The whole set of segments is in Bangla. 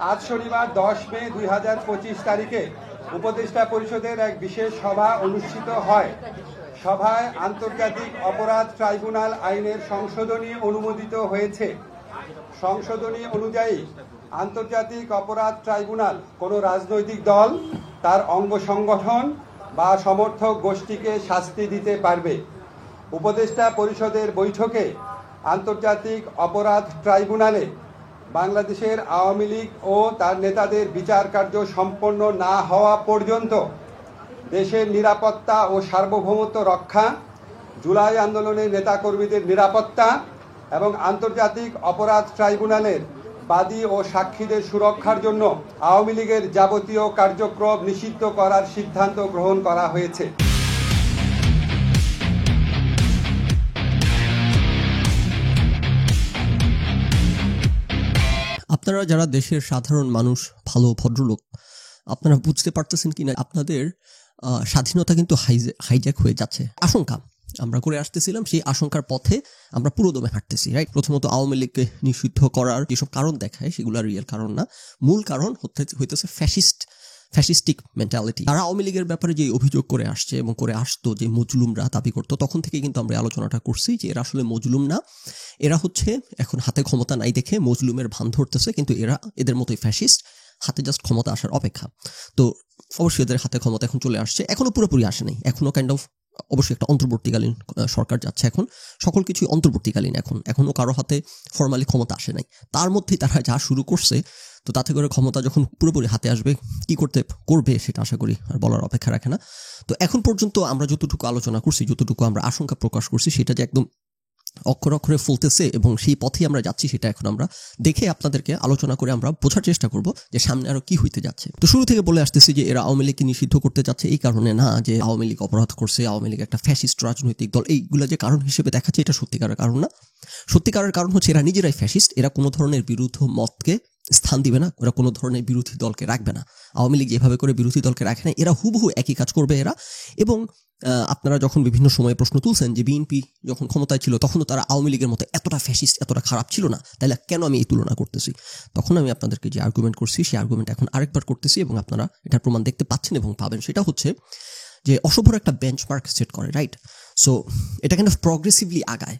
আজ শনিবার 10 মে 2025 তারিখে উপদেষ্টা পরিষদের এক বিশেষ সভা অনুষ্ঠিত হয়। সভায় আন্তর্জাতিক অপরাধ ট্রাইব্যুনাল আইনের সংশোধনী অনুমোদিত হয়েছে। সংশোধনী অনুযায়ী আন্তর্জাতিক অপরাধ ট্রাইব্যুনাল কোনো রাজনৈতিক দল, তার অঙ্গ সংগঠন বা সমর্থক গোষ্ঠীকে শাস্তি দিতে পারবে। উপদেষ্টা পরিষদের বৈঠকে আন্তর্জাতিক অপরাধ ট্রাইব্যুনালে বাংলাদেশের আওয়ামী লীগ ও তার নেতাদের বিচার কার্য সম্পন্ন না হওয়া পর্যন্ত দেশের নিরাপত্তা ও সার্বভৌমত্ব রক্ষা, জুলাই আন্দোলনের নেতাকর্মীদের নিরাপত্তা এবং আন্তর্জাতিক অপরাধ ট্রাইব্যুনালের বাদী ও সাক্ষীদের সুরক্ষার জন্য আওয়ামী লীগের যাবতীয় কার্যক্রম নিষিদ্ধ করার সিদ্ধান্ত গ্রহণ করা হয়েছে। আপনারা যারা দেশের সাধারণ মানুষ, ভালো ভদ্রলোক, আপনারা বুঝতে পারতেছেন কিনা আপনাদের স্বাধীনতা কিন্তু হাইজ্যাক হয়ে যাচ্ছে। আশঙ্কা আমরা করে আসতেছিলাম, সেই আশঙ্কার পথে আমরা পুরোদমে হাঁটতেছি, রাইট? প্রথমত আওয়ামী লীগকে নিষিদ্ধ করার যেসব কারণ দেখায় সেগুলো রিয়েল কারণ না, মূল কারণ হইতেছে ফ্যাসিস্টিক মেন্টালিটি। তারা আওয়ামী লীগের ব্যাপারে যে অভিযোগ করে আসছে এবং করে আসতো যে মজলুমরা দাবি করতো, তখন থেকে কিন্তু আমরা আলোচনাটা করছি যে এরা আসলে মজলুম না, এরা হচ্ছে এখন হাতে ক্ষমতা নাই দেখে মজলুমের ভান ধরতেছে, কিন্তু এদের মতোই ফ্যাসিস্ট, হাতে জাস্ট ক্ষমতা আসার অপেক্ষা। তো অবশ্যই এদের হাতে ক্ষমতা এখন চলে আসছে, এখনো পুরোপুরি আসে নাই, এখনো কাইন্ড অফ অবশ্যই একটা অন্তর্বর্তীকালীন সরকার যাচ্ছে, এখন সকল কিছুই অন্তর্বর্তীকালীন, এখনো কারো হাতে ফর্মালি ক্ষমতা আসে নাই। তার মধ্যেই তারা যা শুরু করছে, তো তাতে করে ক্ষমতা যখন পুরোপুরি হাতে আসবে কি করবে সেটা আশা করি আর বলার অপেক্ষা রাখে না। তো এখন পর্যন্ত আমরা যতটুকু আলোচনা করছি, যতটুকু আমরা আশঙ্কা প্রকাশ করছি, সেটা যে একদম অক্ষরে অক্ষরে ফলতেছে এবং সেই পথেই আমরা যাচ্ছি, সেটা এখন আমরা দেখে আপনাদেরকে আলোচনা করে আমরা বোঝার চেষ্টা করব যে সামনে আরো কি হইতে যাচ্ছে। তো শুরু থেকে বলে আসতেছি যে এরা আওয়ামী লীগকে নিষিদ্ধ করতে যাচ্ছে এই কারণে না যে আওয়ামী লীগ অপরাধ করছে, আওয়ামী লীগ একটা ফ্যাসিস্ট রাজনৈতিক দল, এইগুলো যে কারণ হিসেবে দেখাচ্ছে, এটা সত্যিকারের কারণ না। সত্যিকারের কারণ হচ্ছে এরা নিজেরাই ফ্যাসিস্ট, এরা কোনো ধরনের বিরুদ্ধ মতকে স্থান দিবে না, ওরা কোনো ধরনের বিরোধী দলকে রাখবে না। আওয়ামী লীগ যেভাবে করে বিরোধী দলকে রাখে না, এরা হুবহু একই কাজ করবে এরা। এবং আপনারা যখন বিভিন্ন সময়ে প্রশ্ন তুলছেন যে বিএনপি যখন ক্ষমতায় ছিল তখনও তারা আওয়ামী লীগের মতো এতটা ফ্যাসিস্ট, এতটা খারাপ ছিল না, তাহলে কেন আমি এই তুলনা করতেছি? তখন আমি আপনাদেরকে যে আর্গুমেন্ট করছি সেই আর্গুমেন্ট এখন আরেকবার করতেছি এবং আপনারা এটার প্রমাণ দেখতে পাচ্ছেন এবং পাবেন। সেটা হচ্ছে যে অসভ্যর একটা বেঞ্চমার্ক সেট করে, রাইট? সো এটা কিন্তু প্রগ্রেসিভলি আগায়।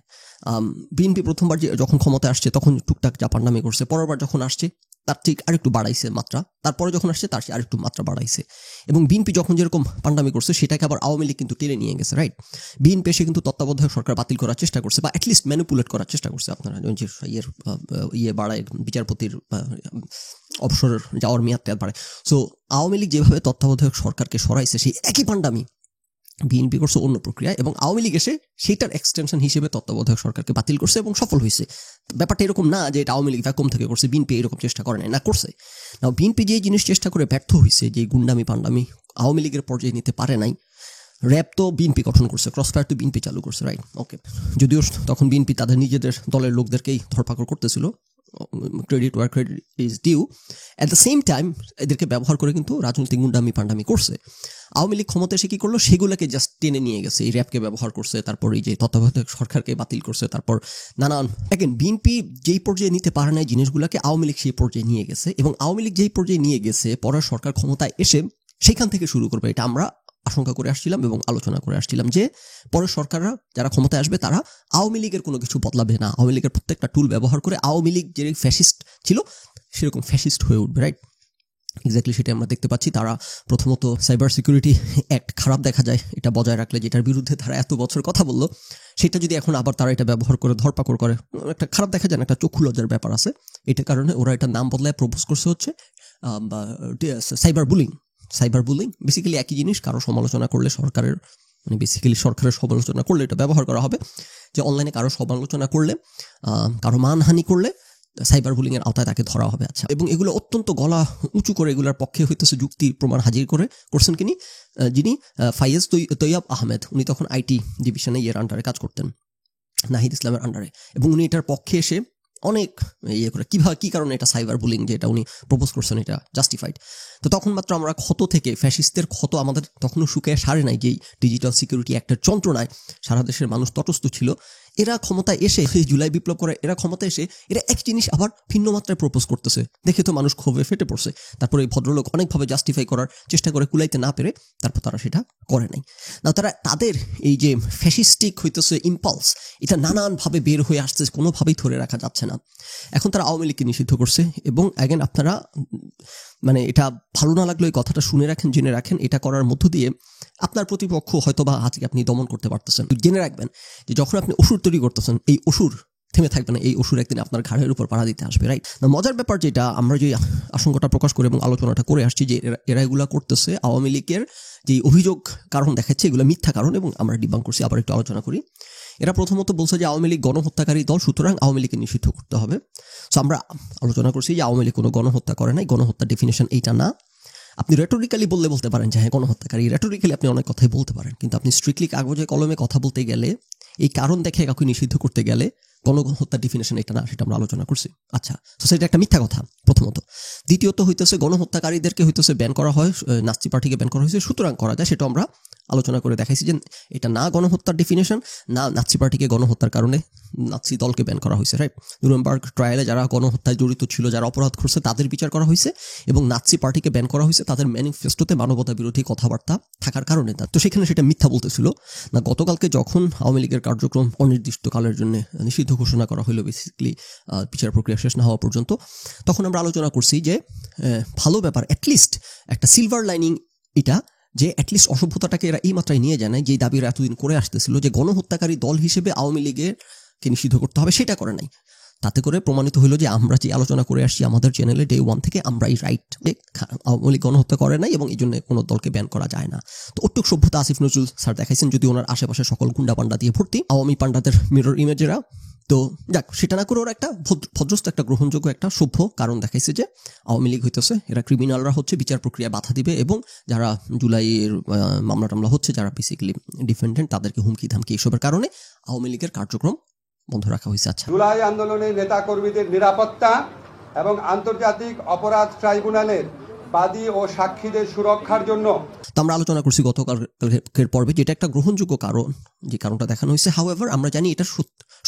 বিএনপি প্রথমবার যখন ক্ষমতায় আসছে তখন টুকটাক যা পান্ডামি করছে, পরেরবার যখন আসছে তার ঠিক আরেকটু বাড়াইছে মাত্রা, তারপরে যখন আসছে তার আরেকটু মাত্রা বাড়াইছে। এবং বিএনপি যখন যেরকম পান্ডামি করছে সেটাকে আবার আওয়ামী লীগ কিন্তু টেনে নিয়ে গেছে, রাইট? বিএনপি এসে কিন্তু তত্ত্বাবধায়ক সরকার বাতিল করার চেষ্টা করছে বা অ্যাটলিস্ট ম্যানিপুলেট করার চেষ্টা করছে। আপনারা যে বাড়ায় বিচারপতির অবসর যাওয়ার মেয়াদ বাড়ায়। সো আওয়ামী লীগ যেভাবে তত্ত্বাবধায়ক সরকারকে সরাইছে, সেই একই পান্ডামি বিএনপি করছে অন্য প্রক্রিয়া, এবং আওয়ামী লীগ এসে সেইটার এক্সটেনশন হিসেবে তত্ত্বাবধায়ক সরকারকে বাতিল করছে এবং সফল হয়েছে। ব্যাপারটা এরকম না যে এটা আওয়ামী লীগ ভ্যাকুম থেকে করছে, বিএনপি এরকম চেষ্টা করে না করছে না। বিএনপি যে জিনিস চেষ্টা করে ব্যর্থ হয়েছে, যে গুন্ডামি পান্ডামি আওয়ামী লীগের পর্যায়ে নিতে পারে নাই। র্যাব তো বিএনপি গঠন করছে, ক্রসফায়ার তো বিএনপি চালু করছে, রাইট? ওকে, যদিও তখন বিএনপি তাদের নিজেদের দলের লোকদেরকেই ধরপাকড় করতেছিল, credit where credit is due. At the same time এদেরকে ব্যবহার করে কিন্তু রাজনৈতিক গুন্ডামি পান্ডামি করছে। আওয়ামী লীগ ক্ষমতা এসে কি করলো, সেগুলোকে জাস্ট টেনে নিয়ে গেছে, এই র্যাবকে ব্যবহার করছে, তারপর এই যে তত্ত্বাবধায়ক সরকারকে বাতিল করছে, তারপর নানান বিএনপি যেই পর্যায়ে নিতে পারে না জিনিসগুলোকে আওয়ামী লীগ সেই পর্যায়ে নিয়ে গেছে, এবং আওয়ামী লীগ যেই পর্যায়ে নিয়ে গেছে পরের সরকার ক্ষমতায় এসে সেখান থেকে শুরু করবে। এটা আমরা আশঙ্কা করে আসছিলাম এবং আলোচনা করে আসছিলাম যে পরের সরকাররা যারা ক্ষমতায় আসবে তারা আওয়ামী লীগের কোনো কিছু বদলাবে না, আওয়ামী লীগের প্রত্যেকটা টুল ব্যবহার করে আওয়ামী লীগ যে ফ্যাসিস্ট ছিল সেরকম ফ্যাসিস্ট হয়ে উঠবে, রাইট? এক্স্যাক্টলি সেটা আমরা দেখতে পাচ্ছি। তারা প্রথমত সাইবার সিকিউরিটি অ্যাক্ট খারাপ দেখা যায়, এটা বজায় রাখলে, যেটার বিরুদ্ধে তারা এত বছর কথা বললো, সেটা যদি এখন আবার তারা এটা ব্যবহার করে ধরপাকড় করে, একটা খারাপ দেখা যায় না, একটা চক্ষু লজ্জার ব্যাপার আছে। এটার কারণে ওরা এটার নাম বদলায় প্রপোজ করছে হচ্ছে সাইবার বুলিং। বেসিক্যালি একই জিনিস, কারো সমালোচনা করলে সরকারের সমালোচনা করলে এটা ব্যবহার করা হবে যে অনলাইনে কারো সমালোচনা করলে, কারো মানহানি করলে সাইবার বুলিং এর আওতায় তাকে ধরা হবে। আচ্ছা, এবং এগুলো অত্যন্ত গলা উঁচু করে এগুলোর পক্ষে হইতেছে যুক্তি প্রমাণ হাজির করছেন যিনি ফাইয়াজ তৈয়ব আহমেদ। উনি তখন আইটি ডিভিশনে আন্ডারে কাজ করতেন, নাহিদ ইসলামের আন্ডারে, এবং উনি এটার পক্ষে এসে অনেক করে কি কারণে এটা সাইবার বুলিং যে এটা উনি প্রপোজ করছেন এটা জাস্টিফাইড। তো তখন মাত্র আমরা ক্ষত থেকে, ফ্যাসিস্টদের ক্ষত আমাদের তখনও শুকিয়ে সারে নাই, যেই ডিজিটাল সিকিউরিটি অ্যাক্টের যন্ত্রণায় সারা দেশের মানুষ তটস্থ ছিল, এরা ক্ষমতায় এসে এই জুলাই বিপ্লব করে এরা ক্ষমতায় এসে এরা এক জিনিস আবার ভিন্ন মাত্রায় প্রপোজ করতেছে, দেখে তো মানুষ ক্ষোভে ফেটে পড়ছে। তারপরে এই ভদ্রলোক অনেকভাবে জাস্টিফাই করার চেষ্টা করে, কুলাইতে না পেরে তারপর তারা সেটা করে নাই। না, তারা তাদের এই যে ফ্যাসিস্টিক হইতেছে ইম্পালস, এটা নানানভাবে বের হয়ে আসছে, কোনোভাবেই ধরে রাখা যাচ্ছে না। এখন তারা আওয়ামী লীগকে নিষিদ্ধ করছে এবং অ্যাগেন আপনারা মানে এটা ভালো না লাগলো এই কথাটা শুনে রাখেন, জেনে রাখেন, এটা করার মধ্য দিয়ে আপনার প্রতিপক্ষ হয়তো বা আজকে আপনি দমন করতে পারতেছেন। জেনে রাখবেন যে যখন আপনি অসুর তৈরি করতেছেন, এই অসুর থেমে থাকবে না, এই অসুর একদিন আপনার ঘাড়ের উপর পাড়া দিতে আসবে, রাইট? না, মজার ব্যাপার যেটা আমরা যে আশঙ্কাটা প্রকাশ করে এবং আলোচনাটা করে আসছি যে এরা এগুলা করতেছে, আওয়ামী লীগের যে অভিযোগ কারণ দেখাচ্ছে এগুলো মিথ্যা কারণ, এবং আমরা ডিবাঙ্ক করছি। আবার একটু আলোচনা করি। এরা প্রথমত বলছে যে আওয়ামী লীগ গণহত্যাকারী দল, সুতরাং আওয়ামী লীগকে নিষিদ্ধ করতে হবে। সো আমরা আলোচনা করছি যে আওয়ামী লীগ কোনো গণহত্যা করে নাই, গণহত্যার ডেফিনেশন এইটা না। আপনি রেটোরিক্যালি বলতে পারেন যে হ্যাঁ গণহত্যাকারী, রেটোরিক্যালি আপনি অনেক কথাই বলতে পারেন, কিন্তু আপনি স্ট্রিক্টলি কাগজে কলমে কথা বলতে গেলে, এই কারণ দেখে কাউকে নিষিদ্ধ করতে গেলে গণহত্যার ডেফিনেশন এটা না, সেটা আমরা আলোচনা করছি। আচ্ছা, তো সেটা একটা মিথ্যা কথা প্রথমত। দ্বিতীয়ত হইতেছে গণহত্যাকারীদেরকে হইতেছে ব্যান করা হয়, নাৎসি পার্টিকে ব্যান করা হয়েছে, সুতরাং করা যায়, সেটা আমরা আলোচনা করে দেখাইছি যে এটা না গণহত্যার ডেফিনেশন, না নাৎসি পার্টিকে গণহত্যার কারণে নাৎসি দলকে ব্যান করা হয়েছে, রাইট? নুরেমবার্গ ট্রায়ালে যারা গণহত্যায় জড়িত ছিল, যারা অপরাধ করছে তাদের বিচার করা হয়েছে, এবং নাৎসি পার্টিকে ব্যান করা হয়েছে তাদের ম্যানিফেস্টোতে মানবতা বিরোধী কথাবার্তা থাকার কারণে। তো সেখানে সেটা মিথ্যা বলতেছিল না। গতকালকে যখন আওয়ামী লীগের কার্যক্রম অনির্দিষ্টকালের জন্য নিষিদ্ধ ঘোষণা করা হলো, বেসিক্যালি বিচার প্রক্রিয়া শেষ না হওয়া পর্যন্ত, তখন আমরা আলোচনা করছি যে ভালো ব্যাপার, অ্যাটলিস্ট একটা সিলভার লাইনিং এটা, যে অ্যাটলিস্ট অসভ্যতাটাকে এরা এই মাত্রায় নিয়ে যায় না, যে দাবিরা এতদিন করে আসতেছিল যে গণহত্যাকারী দল হিসেবে আওয়ামী লীগকে নিষিদ্ধ করতে হবে, সেটা করে নাই। তাতে করে প্রমাণিত হলো যে আমরা যে আলোচনা করে আসছি আমাদের চ্যানেলে ডে 1 থেকে, আমরাই রাইট, আওয়ামী লীগ গণহত্যা করে নাই এবং এই জন্য কোনো দলকে ব্যান করা যায় না। তো অটুক সভ্যতা আসিফ নজরুল স্যার দেখাইছেন, যদি ওনার আশেপাশে সকল গুন্ডা পান্ডা দিয়ে ভর্তি, আওয়ামী পান্ডাদের মিরর ইমেজেরা। তো যাক, সেটা না করে ওরা একটা ভদ্রস্থ একটা গ্রহণযোগ্য একটা সভ্য কারণ দেখাইছে যে আওয়ামী লীগ হইতেছে এরা ক্রিমিনালরা হচ্ছে, বিচার প্রক্রিয়া বাধা দিবে, এবং যারা জুলাইয়ের মামলা টামলা হচ্ছে, যারা বেসিক্যালি ডিফেন্ডেন্ট, তাদেরকে হুমকি ধামকি এসবের কারণে আওয়ামী লীগের কার্যক্রম বন্ধ রাখা হয়েছে। আচ্ছা, জুলাই আন্দোলনের নেতাকর্মীদের নিরাপত্তা এবং আন্তর্জাতিক অপরাধ ট্রাইব্যুনালের বাদী ও সাক্ষীদের সুরক্ষার জন্য তো আমরা আলোচনা করছি গতকালের পর্বে, যেটা একটা গ্রহণযোগ্য কারণ, যে কারণটা দেখানো হয়েছে। হাউএভার আমরা জানি এটা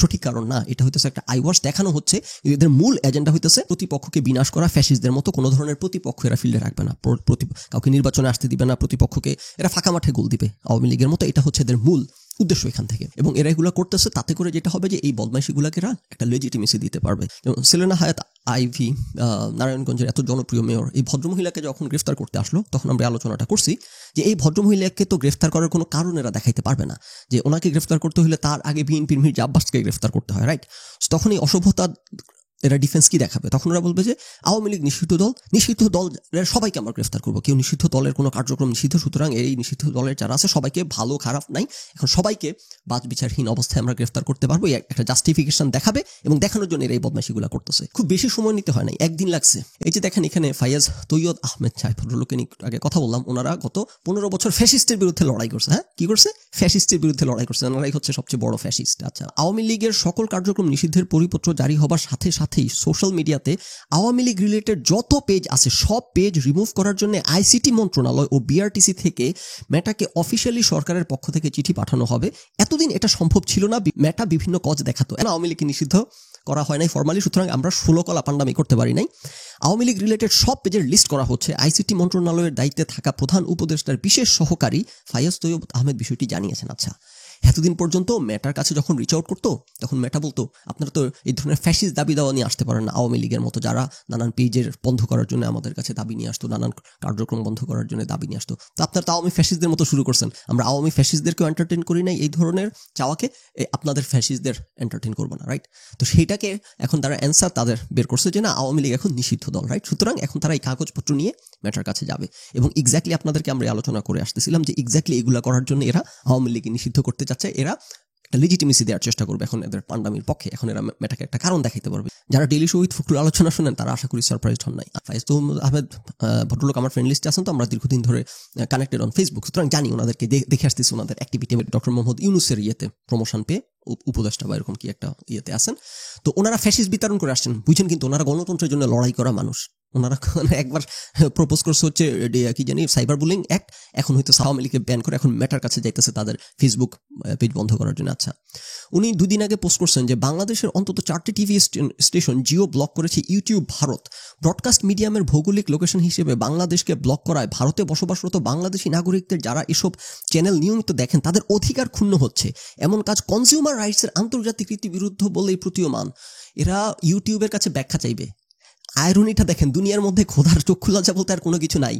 সঠিক কারণ না, এটা হইতেছে একটা আইওয়াশ দেখানো হচ্ছে। এদের মূল এজেন্ডা হইতেছে প্রতিপক্ষকে বিনাশ করা, ফ্যাসিস্টদের মতো কোনো ধরনের প্রতিপক্ষ এরা ফিল্ডে রাখবে না, কাউকে নির্বাচনে আসতে দিবে না, প্রতিপক্ষকে এরা ফাঁকা মাঠে গোল দিবে আওয়ামী লীগের মতো। এটা হচ্ছে এদের মূল উদ্দেশ্য এখান থেকে, এবং এরা এগুলো করতেছে তাতে করে যেটা হবে যে এই বদমাইশিগুলোকে এরা একটা লেজিটিমেসি দিতে পারবে। যেমন সেলেনা হায়াত আইভি, নারায়ণগঞ্জের এত জনপ্রিয় মেয়র, এই ভদ্রমহিলাকে যখন গ্রেফতার করতে আসলো তখন আমরা আলোচনাটা করছি যে এই ভদ্রমহিলাকে তো গ্রেফতার করার কোনো কারণ এরা দেখাইতে পারবে না, যে ওনাকে গ্রেফতার করতে হলে তার আগে বিএনপির মির্জা আব্বাসকে গ্রেফতার করতে হয়, রাইট? তখন এই অসভ্যতা এরা ডিফেন্স কি দেখাবে? তখন ওরা বলবে যে আওয়ামী লীগ নিষিদ্ধ দলের সবাইকে আমরা গ্রেফতার করবো, কেউ নিষিদ্ধ দলের কোনো কার্যক্রম নিষিদ্ধ, সুতরাং এই নিষিদ্ধ দলের যারা আছে সবাইকে, ভালো খারাপ নাই, এখন সবাইকে বাদ বিচারহীন অবস্থায় আমরা গ্রেফতার করতে পারবো, একটা জাস্টিফিকেশন দেখাবে, এবং দেখানোর জন্য এরা এই বদমাইশিগুলো করতেছে। খুব বেশি সময় নিতে হয় নাই, একদিন লাগছে। এই যে দেখেন এখানে ফাইয়াজ তৈয়দ আহমেদ সাহেব, ভদ্রলোকে আগে কথা বললাম, ওনারা গত 15 বছর ফ্যাসিস্টের বিরুদ্ধে লড়াই করছে। হ্যাঁ, কি করছে? ফ্যাসিস্টের বিরুদ্ধে লড়াই করছে। ওনারাই হচ্ছে সবচেয়ে বড় ফ্যাসিস্ট। আচ্ছা, আওয়ামী লীগের সকল কার্যক্রম নিষিদ্ধের পরিপত্র জারি হবার সাথে সাথেই সোশ্যাল মিডিয়াতে আওয়ামী লীগ রিলেটেড যত পেজ আছে সব পেজ রিমুভ করার জন্য আইসিটি মন্ত্রণালয় ও বিআরটিসি থেকে মেটাকে অফিসিয়ালি সরকারের পক্ষ থেকে চিঠি পাঠানো হবে। এতদিন এটা সম্ভব ছিল না, মেটা বিভিন্ন কজ দেখাতো, আওয়ামী লীগকে নিষিদ্ধ করা হয় নাই ফরমালি, সুতরাং আমরা 16 কলা পান্ডামি করতে পারি নাই। আওয়ামী লীগ রিলেটেড সব পেজের লিস্ট করা হচ্ছে। আইসিটি মন্ত্রণালয়ের দায়িত্বে থাকা প্রধান উপদেষ্টার বিশেষ সহকারী ফাইয়াজ তৈয়ব আহমেদ বিষয়টি জানিয়েছেন। আচ্ছা, এতদিন পর্যন্ত মেটার কাছে যখন রিচ আউট করতো তখন মেটা বলতো আপনারা তো এই ধরনের ফ্যাসিস্ট দাবি দাওয়া নিয়ে আসতে পারেন না, আওয়ামী লীগের মতো যারা নানান পেজের বন্ধ করার জন্য আমাদের কাছে দাবি নিয়ে আসতো, নানান কার্যক্রম বন্ধ করার জন্য দাবি নিয়ে আসতো। তো আপনারা তো আওয়ামী ফ্যাসিস্টদের মতো শুরু করছেন, আমরা আওয়ামী ফ্যাসিস্টদেরকেও এন্টারটেইন করি নাই, এই ধরনের চাওয়াকে আপনাদের ফ্যাসিস্টদের এন্টারটেইন করবো না, রাইট? তো সেইটাকে এখন তারা অ্যান্সার তাদের বের করছে যে না, আওয়ামী লীগ এখন নিষিদ্ধ দল, রাইট? সুতরাং এখন তারা এই কাগজপত্র নিয়ে মেটার কাছে যাবে, এবং এক্স্যাক্টলি আপনাদেরকে আমরা আলোচনা করে আসতেছিলাম যে এক্স্যাক্টলি এগুলা করার জন্য এরা আওয়ামী লীগকে নিষিদ্ধ করতে চাচ্ছে, এরা একটা লেজিটিমেসি দেওয়ার চেষ্টা করবে এখন এদের পান্ডামির পক্ষে। এখন এরা মেটাকে একটা কারণ দেখাইতে পারবে। যারা ডেইলি শো উইথ ফখরুল আলোচনা শুনেন তারা আশা করি সারপ্রাইজড হন নাই। ফাইজ আহমেদ ভদ্রলোক আমার ফ্রেন্ড লিস্টে আছেন, তো আমরা দীর্ঘদিন ধরে কানেক্টেড অন ফেসবুক, সুতরাং জানি ওনাদেরকে দেখে আসতেছি ওনাদের অ্যাক্টিভিটি। ডক্টর মোহাম্মদ ইউনুসের ইয়েতে প্রমোশন পেয়ে উপদেষ্টা বা এরকম কি একটা ইয়েতে আছেন। তো ওনারা ফ্যাসিস্ট বিতরণ করে আসছেন, বুঝছেন, কিন্তু ওনারা গণতন্ত্রের জন্য লড়াই করা মানুষ। ওনারা একবার প্রপোজ করছে হচ্ছে কি জানি সাইবার বুলিং অ্যাক্ট, এখন হয়তো আওয়ামী লীগকে ব্যান করে এখন মেটার কাছে যাইতেছে তাদের ফেসবুক পেজ বন্ধ করার জন্য। আচ্ছা, উনি 2 দিন আগে পোস্ট করছেন যে বাংলাদেশের অন্তত 4টি টিভি স্টেশন জিও ব্লক করেছে ইউটিউব ভারত। ব্রডকাস্ট মিডিয়ামের ভৌগোলিক লোকেশন হিসেবে বাংলাদেশকে ব্লক করায় ভারতে বসবাসরত বাংলাদেশি নাগরিকদের যারা এসব চ্যানেল নিয়মিত দেখেন তাদের অধিকার ক্ষুণ্ণ হচ্ছে। এমন কাজ কনজিউমার রাইটসের আন্তর্জাতিক রীতি বিরুদ্ধ বলেই প্রতীয়মান। এরা ইউটিউবের কাছে ব্যাখ্যা চাইবে। আয়রনিটা দেখেন, দুনিয়ার মধ্যে খোদার চক্ষু লজ্জা বলতে আর কোনো কিছু নাই।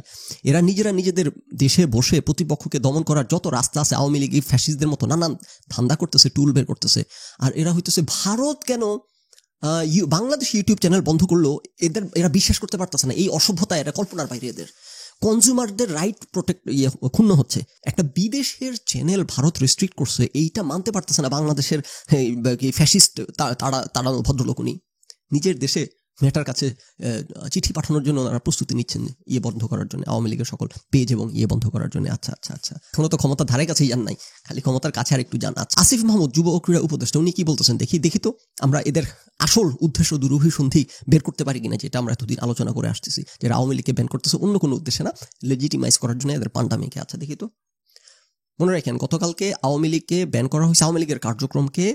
এরা নিজেরা নিজেদের দেশে বসে প্রতিপক্ষকে দমন করার যত রাস্তা আছে আওয়ামী লীগ ফ্যাসিস্টদের মতো নানান ধান্দা করতেছে, টুল বের করতেছে। আর এরা হইতেছে ভারত কেন বাংলাদেশ ইউটিউব চ্যানেল বন্ধ করলো এরা বিশ্বাস করতে পারতেছে না। এই অসভ্যতা এরা কল্পনার বাইরে। এদের কনজিউমারদের রাইট ক্ষুণ্ণ হচ্ছে। একটা বিদেশের চ্যানেল ভারত রেস্ট্রিক্ট করছে, এইটা মানতে পারতেছে না বাংলাদেশের ফ্যাসিস্ট তারা ভদ্রলোক। উনি নিজের দেশে মেটার কাছে চিঠি পাঠানোর জন্য ওনারা প্রস্তুতি নিচ্ছেন বন্ধ করার জন্য, আওয়ামী লীগের সকল পেজ এবং বন্ধ করার জন্য। আচ্ছা আচ্ছা আচ্ছা, এখনো তো ক্ষমতার ধারে কাছেই যান নাই, খালি ক্ষমতার কাছে আর একটু যান। আচ্ছা, আসিফ মাহমুদ যুব ও ক্রীড়া উপদেষ্টা, উনি কি বলতেছেন দেখি তো আমরা এদের আসল উদ্দেশ্য দুরভিসন্ধি বের করতে পারি কিনা, যেটা আমরা এতদিন আলোচনা করে আসতেছি, যে আওয়ামী লীগকে ব্যান করতেছে অন্য কোনো উদ্দেশ্যে না, লেজিটিমাইজ করার জন্য এদের পান্ডামিকে। আচ্ছা দেখি তো, মনে রাখেন গতকালকে আওয়ামী লীগকে ব্যান করা হয়েছে। আওয়ামী লীগের কার্যক্রমকে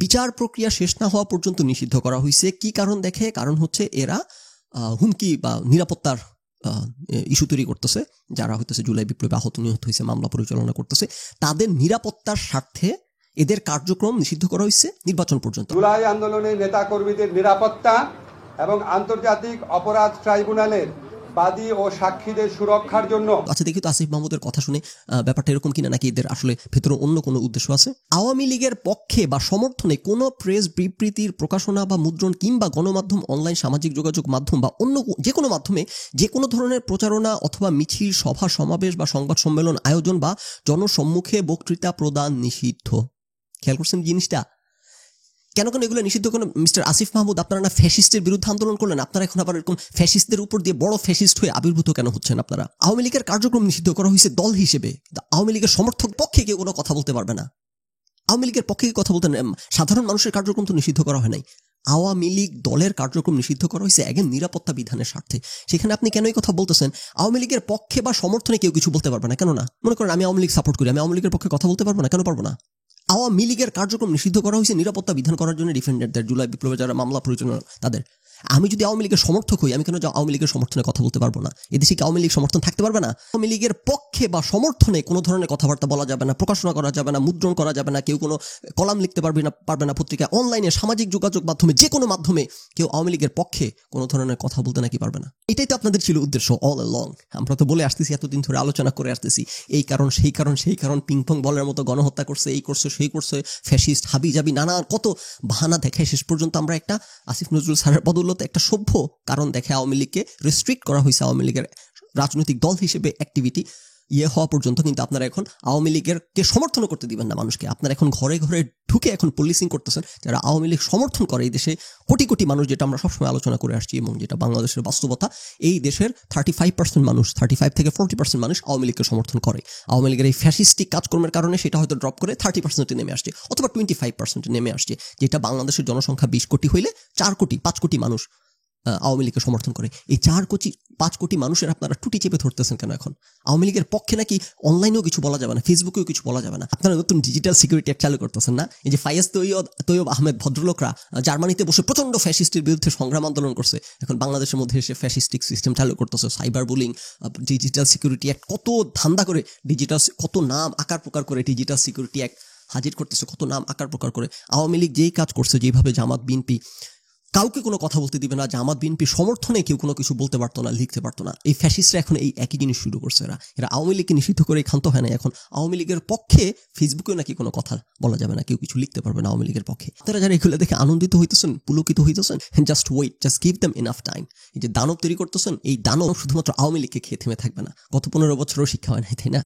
বিচার প্রক্রিয়া শেষ না হওয়া পর্যন্ত নিষিদ্ধ করা হয়েছে। কি কারণ দেখে? কারণ হচ্ছে এরা হুমকি বা নিরাপত্তার ইস্যু তৈরি করতেছে। যারা হইতেছে জুলাই বিপ্লবে আহত নিহত হয়েছে, মামলা পরিচালনা করতেছে, তাদের নিরাপত্তার স্বার্থে এদের কার্যক্রম নিষিদ্ধ করা হয়েছে নির্বাচন পর্যন্ত। জুলাই আন্দোলনের নেতা কর্মীদের নিরাপত্তা এবং আন্তর্জাতিক অপরাধ ট্রাইব্যুনালের বাদী ও সাক্ষীদের সুরক্ষার জন্য। আচ্ছা দেখি তো আসিফ মাহমুদের কথা শুনে ব্যাপারটা এরকম কিনা, নাকি এদের আসলে ভেতরে অন্য কোনো উদ্দেশ্য আছে। আওয়ামী লীগের পক্ষে বা সমর্থনে কোনো প্রেস বিবৃতির প্রকাশনা বা মুদ্রণ কিংবা গণমাধ্যম, অনলাইন সামাজিক যোগাযোগ মাধ্যম বা অন্য যে কোনো মাধ্যমে যে কোনো ধরনের প্রচারণা অথবা মিছিল, সভা সমাবেশ বা সংবাদ সম্মেলন আয়োজন বা জনসম্মুখে বক্তৃতা প্রদান নিষিদ্ধ। খেয়াল করছেন জিনিসটা? কেন এগুলো নিষিদ্ধ করেন মিস্টার আসিফ মাহমুদ? আপনারা না ফ্যাসিস্টের বিরুদ্ধে আন্দোলন করলেন, আপনারা এখন আবার এরকম ফ্যাসিস্টদের উপর দিয়ে বড় ফ্যাসিস্ট হয়ে আবির্ভূত কেন হচ্ছেন আপনারা? আওয়ামী লীগের কার্যক্রম নিষিদ্ধ করা হয়েছে দল হিসেবে, আওয়ামী লীগের সমর্থক পক্ষে কেউ কোনো কথা বলতে পারবে না। আওয়ামী লীগের পক্ষে কথা বলতে, সাধারণ মানুষের কার্যক্রম তো নিষিদ্ধ করা হয় নাই। আওয়ামী লীগ দলের কার্যক্রম নিষিদ্ধ করা হয়েছে একজন নিরাপত্তা বিধানের স্বার্থে। সেখানে আপনি কেন এই কথা বলতেছেন? আওয়ামী লীগের পক্ষে বা সমর্থনে কেউ কিছু বলতে পারবে না, কেন না? মনে করেন আমি আওয়ামী লীগ সাপোর্ট করি, আমি আওয়ামী লীগের পক্ষে কথা বলতে পারবো না, কেন পারবো না? আওয়ামী লীগের কার্যক্রম নিষিদ্ধ করা হয়েছে নিরাপত্তা বিধান করার জন্য, ডিফেন্ডারদের, জুলাই বিপ্লবে যারা মামলা পরিচালনা তাদের। আমি যদি আওয়ামী লীগের সমর্থক হই, আমি কেন আওয়ামী লীগের সমর্থনে কথা বলতে পারবো না? এদেশে কি আওয়ামী লীগ সমর্থন থাকতে পারবে না? আওয়ামী লীগের পক্ষে বা সমর্থনে কোনো ধরনের কথাবার্তা বলা যাবে না, প্রকাশনা করা যাবে না, মুদ্রণ করা যাবে না, কেউ কোনো কলাম লিখতে পারবে না পত্রিকা, অনলাইনে, সামাজিক যোগাযোগ মাধ্যমে, যে কোনো মাধ্যমে কেউ আওয়ামী লীগের পক্ষে কোনো ধরনের কথা বলতে নাকি পারবে না। এটাই তো আপনাদের ছিল উদ্দেশ্য অল অ্যালং। আমরা তো বলে আসতেছি, এতদিন ধরে আলোচনা করে আসতেছি, এই কারণ সেই কারণ পিংপং বলের মতো গণহত্যা করছে, এই করছে সেই করছে, ফ্যাসিস্ট হাবি জাবি নানা কত বাহানা দেখায় শেষ পর্যন্ত আমরা একটা আসিফ নজরুল স্যারের বদৌলতে একটা সভ্য কারণ দেখে আওয়ামী লীগকে রেস্ট্রিক্ট করা হয়েছে। আওয়ামী লীগের রাজনৈতিক দল হিসেবে অ্যাক্টিভিটি হওয়া পর্যন্ত কিন্তু আপনারা এখন আওয়ামী লীগের কে সমর্থন করতে দিবেন না মানুষকে। আপনারা এখন ঘরে ঘরে ঢুকে এখন পুলিশিং করতেছেন যারা আওয়ামী লীগ সমর্থন করে। এই দেশে কোটি কোটি মানুষ, যেটা আমরা সবসময় আলোচনা করে আসছি এবং যেটা বাংলাদেশের বাস্তবতা, এই দেশের 35% মানুষ, 35 থেকে 40% মানুষ আওয়ামী লীগকে সমর্থন করে। আওয়ামী লীগের এই ফ্যাসিস্টিক কাজকর্মের কারণে সেটা হয়তো ড্রপ করে 30% নেমে আসছে, অথবা 25% নেমে আসছে, যেটা বাংলাদেশের জনসংখ্যা 20 কোটি হইলে 5 কোটি মানুষ আওয়ামী লীগকে সমর্থন করে। এই 5 কোটি মানুষের আপনারা টুটি চেপে ধরতেছেন কেন? এখন আওয়ামী লীগের পক্ষে নাকি অনলাইনেও কিছু বলা যাবে না, ফেসবুকেও কিছু বলা যাবে না। আপনারা নতুন ডিজিটাল সিকিউরিটি অ্যাক্ট চালু করতেছেন না? এই যে ফাইয়াজ তৈয়ব আহমেদ ভদ্রলোকরা জার্মানিতে বসে প্রচন্ড ফ্যাসিস্টের বিরুদ্ধে সংগ্রাম আন্দোলন করছে, এখন বাংলাদেশের মধ্যে এসে ফ্যাসিস্টিক সিস্টেম চালু করতেছে, cyber bullying, digital security act, কত ধান্দা করে কত নাম আকার প্রকার করে ডিজিটাল সিকিউরিটি অ্যাক্ট হাজির করতেছে, কত নাম আকার প্রকার করে। আওয়ামী লীগ যেই কাজ করছে, যেভাবে জামাত বিএনপি কাউকে কোনো কথা বলতে দিবে না, জামাত বিএনপি সমর্থনে কেউ কোনো কিছু বলতে পারতো না, লিখতে পারতো না, এই ফ্যাসিস্টরা এখন এই একই জিনিস শুরু করছে। এরা আওয়ামী লীগকে নিষিদ্ধ করে ক্ষান্ত হয় না, এখন আওয়ামী লীগের পক্ষে ফেসবুকেও নাকি কোনো কথা বলা যাবে না, কেউ কিছু লিখতে পারবে না আওয়ামী লীগের পক্ষে। আপনারা যারা এগুলো দেখে আনন্দিত হইতেছেন, পুলকিত হইতেছেন, just wait, just give them enough time. এই যে দানব তৈরি করতেছেন, এই দানব শুধুমাত্র আওয়ামী লীগকে খেয়ে থেমে থাকবে না। গত 15 বছরও শিক্ষা হয় নাই, তাই না?